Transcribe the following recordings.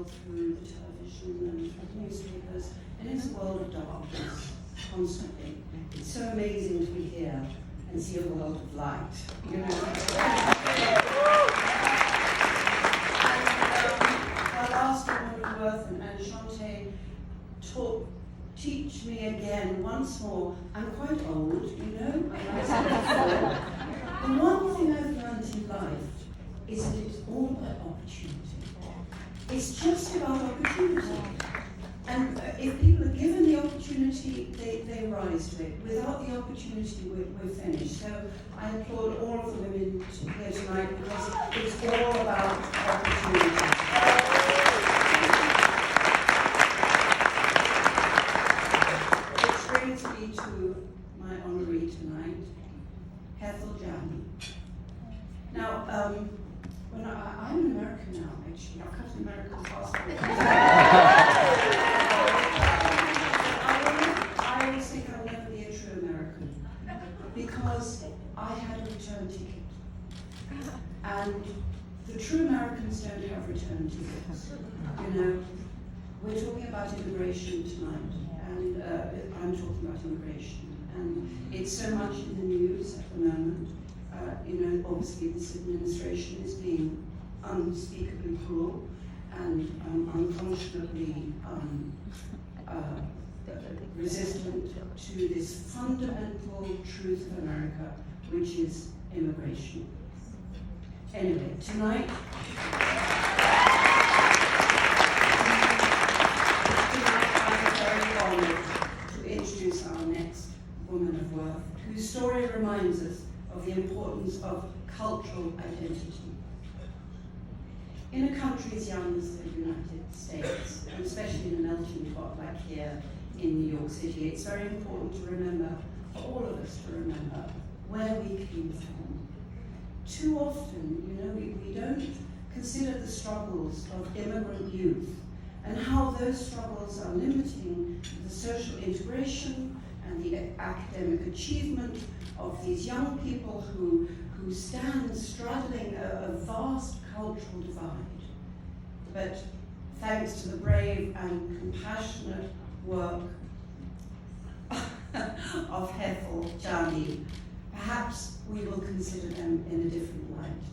world through the television and newspapers, and it's a world of darkness, constantly. It's so amazing to be here and see a world of light, you know. Our last woman of worth and Shante teach me again once more. I'm quite old, you know. I said before. The one thing I've learned in life is that it's all about opportunity. It's just about opportunity. And if people are given the opportunity, they rise to it. Without the opportunity, we're finished. So I applaud all of the women here tonight because it's all about opportunity. Which brings me to my honoree tonight, Hetal Jani. Now, I'm an American now, actually. I've got an American passport. I always think I'll never be a true American because I had a return ticket. And the true Americans don't have return tickets. You know, we're talking about immigration tonight, and I'm talking about immigration. And it's so much in the news at the moment. You know, obviously this administration is being unspeakably cruel and unconscionably resistant to this fundamental truth of America, which is immigration. Anyway, tonight I'm very honored to introduce our next woman of worth, whose story reminds us of the importance of cultural identity. In a country as young as the United States, and especially in a melting pot like here in New York City, it's very important to remember, for all of us to remember, where we came from. Too often, you know, we don't consider the struggles of immigrant youth and how those struggles are limiting the social integration and the academic achievement of these young people who stand straddling a vast cultural divide. But thanks to the brave and compassionate work of Hetal Jani, perhaps we will consider them in a different light.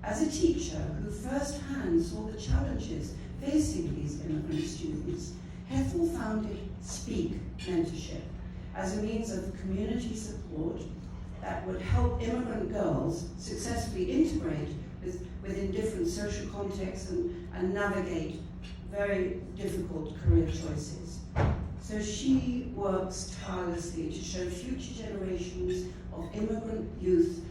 As a teacher who firsthand saw the challenges facing these immigrant students, Hetal founded Speak Mentorship as a means of community support that would help immigrant girls successfully integrate within different social contexts and navigate very difficult career choices. So she works tirelessly to show future generations of immigrant youth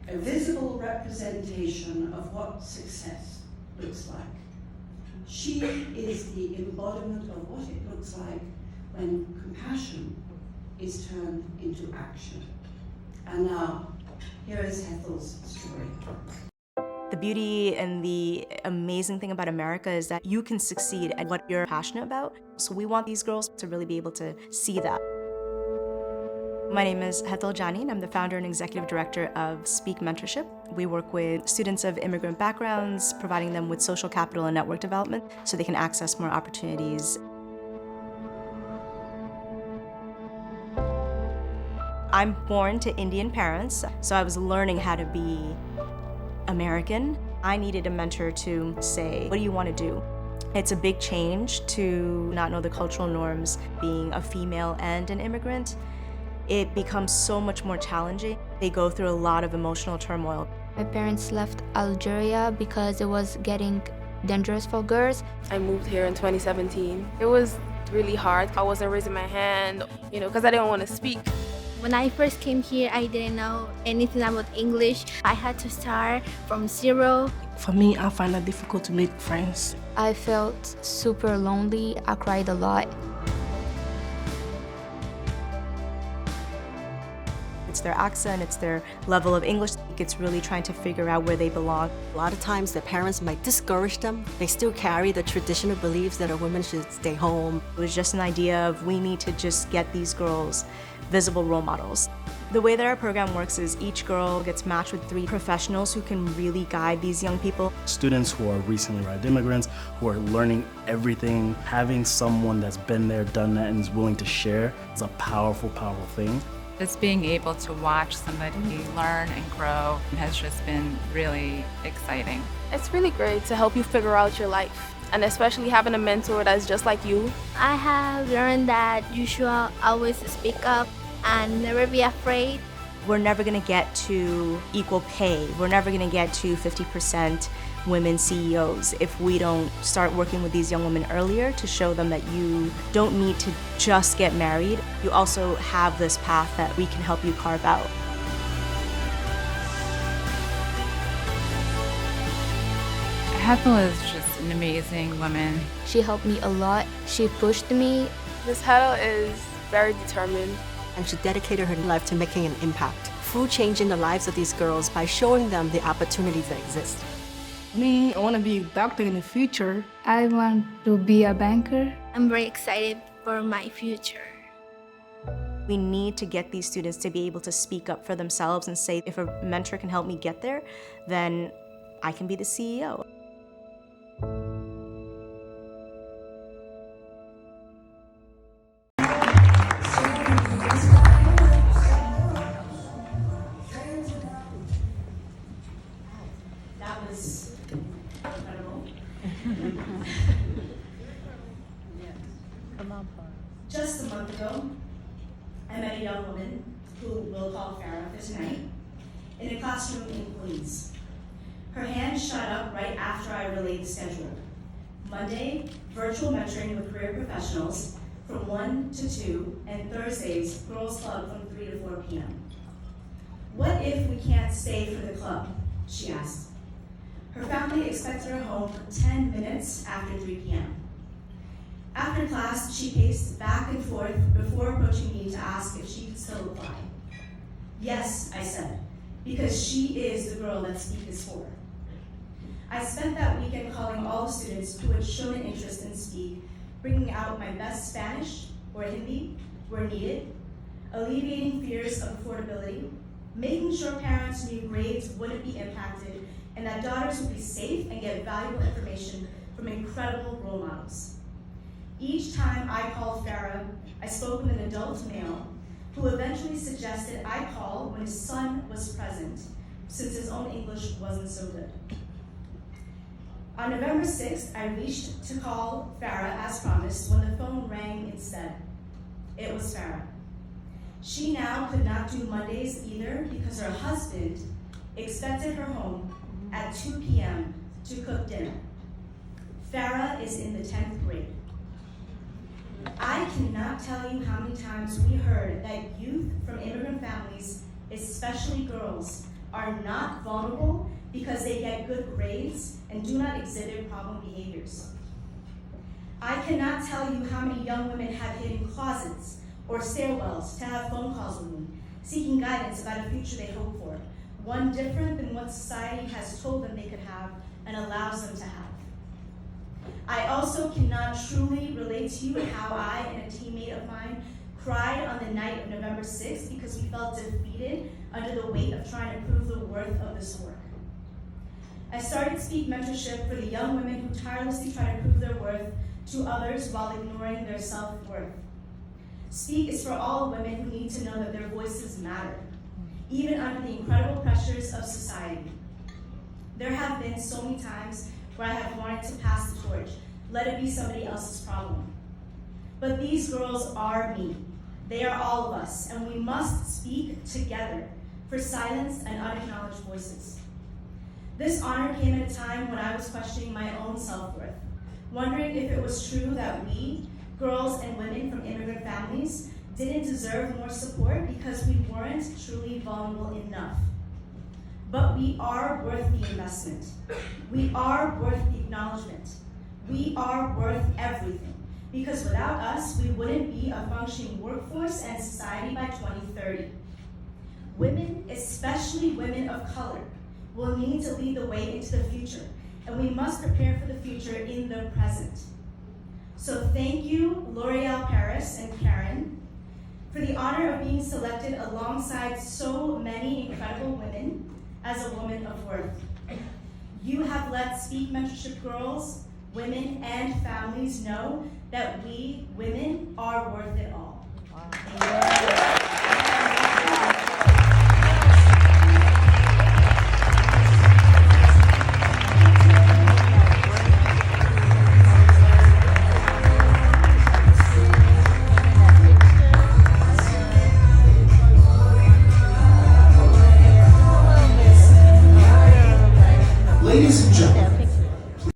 a visible representation of what success looks like. She is the embodiment of what it looks like when compassion is turned into action. And now, here is Hetal's story. The beauty and the amazing thing about America is that you can succeed at what you're passionate about. So we want these girls to really be able to see that. My name is Hetal Jani, and I'm the founder and executive director of Speak Mentorship. We work with students of immigrant backgrounds, providing them with social capital and network development so they can access more opportunities. I'm born to Indian parents, so I was learning how to be American. I needed a mentor to say, what do you want to do? It's a big change to not know the cultural norms. Being a female and an immigrant, it becomes so much more challenging. They go through a lot of emotional turmoil. My parents left Algeria because it was getting dangerous for girls. I moved here in 2017. It was really hard. I wasn't raising my hand, because I didn't want to speak. When I first came here, I didn't know anything about English. I had to start from zero. For me, I find it difficult to make friends. I felt super lonely. I cried a lot. It's their accent, it's their level of English. It's really trying to figure out where they belong. A lot of times their parents might discourage them. They still carry the traditional beliefs that a woman should stay home. It was just an idea of we need to just get these girls visible role models. The way that our program works is each girl gets matched with 3 professionals who can really guide these young people. Students who are recently arrived immigrants, who are learning everything, having someone that's been there, done that, and is willing to share is a powerful, powerful thing. Just being able to watch somebody learn and grow has just been really exciting. It's really great to help you figure out your life, and especially having a mentor that's just like you. I have learned that you should always speak up and never be afraid. We're never gonna get to equal pay. We're never gonna get to 50% women CEOs if we don't start working with these young women earlier to show them that you don't need to just get married. You also have this path that we can help you carve out. Hetal is just an amazing woman. She helped me a lot. She pushed me. Miss Hetal is very determined. And she dedicated her life to making an impact through changing the lives of these girls by showing them the opportunities that exist. Me, I want to be a doctor in the future. I want to be a banker. I'm very excited for my future. We need to get these students to be able to speak up for themselves and say, if a mentor can help me get there, then I can be the CEO. That was incredible. Just a month ago, I met a young woman who we'll call Farah for tonight in a classroom in Queens. Her hand shot up right after I relayed the schedule. Monday, virtual mentoring with career professionals from 1 to 2, and Thursdays, Girls Club from 3 to 4 p.m. What if we can't stay for the club? She asked. Her family expected her home for 10 minutes after 3 p.m. After class, she paced back and forth before approaching me to ask if she could still apply. Yes, I said, because she is the girl that Speak is for. I spent that weekend calling all the students who had shown an interest in Speak, bringing out my best Spanish or Hindi where needed, alleviating fears of affordability, making sure parents knew grades wouldn't be impacted, and that daughters would be safe and get valuable information from incredible role models. Each time I called Farah, I spoke with an adult male who eventually suggested I call when his son was present, since his own English wasn't so good. On November 6th, I reached to call Farah as promised when the phone rang instead. It was Farah. She now could not do Mondays either because her husband expected her home at 2 p.m. to cook dinner. Farah is in the 10th grade. I cannot tell you how many times we heard that youth from immigrant families, especially girls, are not vulnerable because they get good grades and do not exhibit problem behaviors. I cannot tell you how many young women have hidden closets or stairwells to have phone calls with me, seeking guidance about a future they hope for, one different than what society has told them they could have and allows them to have. I also cannot truly relate to you how I and a teammate of mine cried on the night of November 6th because we felt defeated under the weight of trying to prove the worth of this work. I started Speak Mentorship for the young women who tirelessly try to prove their worth to others while ignoring their self-worth. Speak is for all women who need to know that their voices matter, even under the incredible pressures of society. There have been so many times where I have wanted to pass the torch, let it be somebody else's problem. But these girls are me. They are all of us, and we must speak together for silenced and unacknowledged voices. This honor came at a time when I was questioning my own self-worth, wondering if it was true that we, girls and women from immigrant families, didn't deserve more support because we weren't truly vulnerable enough. But we are worth the investment. We are worth the acknowledgement. We are worth everything, because without us, we wouldn't be a functioning workforce and society by 2030. Women, especially women of color, will need to lead the way into the future, and we must prepare for the future in the present. So thank you, L'Oreal Paris and Karen, for the honor of being selected alongside so many incredible women as a woman of worth. You have let Speak Mentorship girls, women, and families know that we, women, are worth it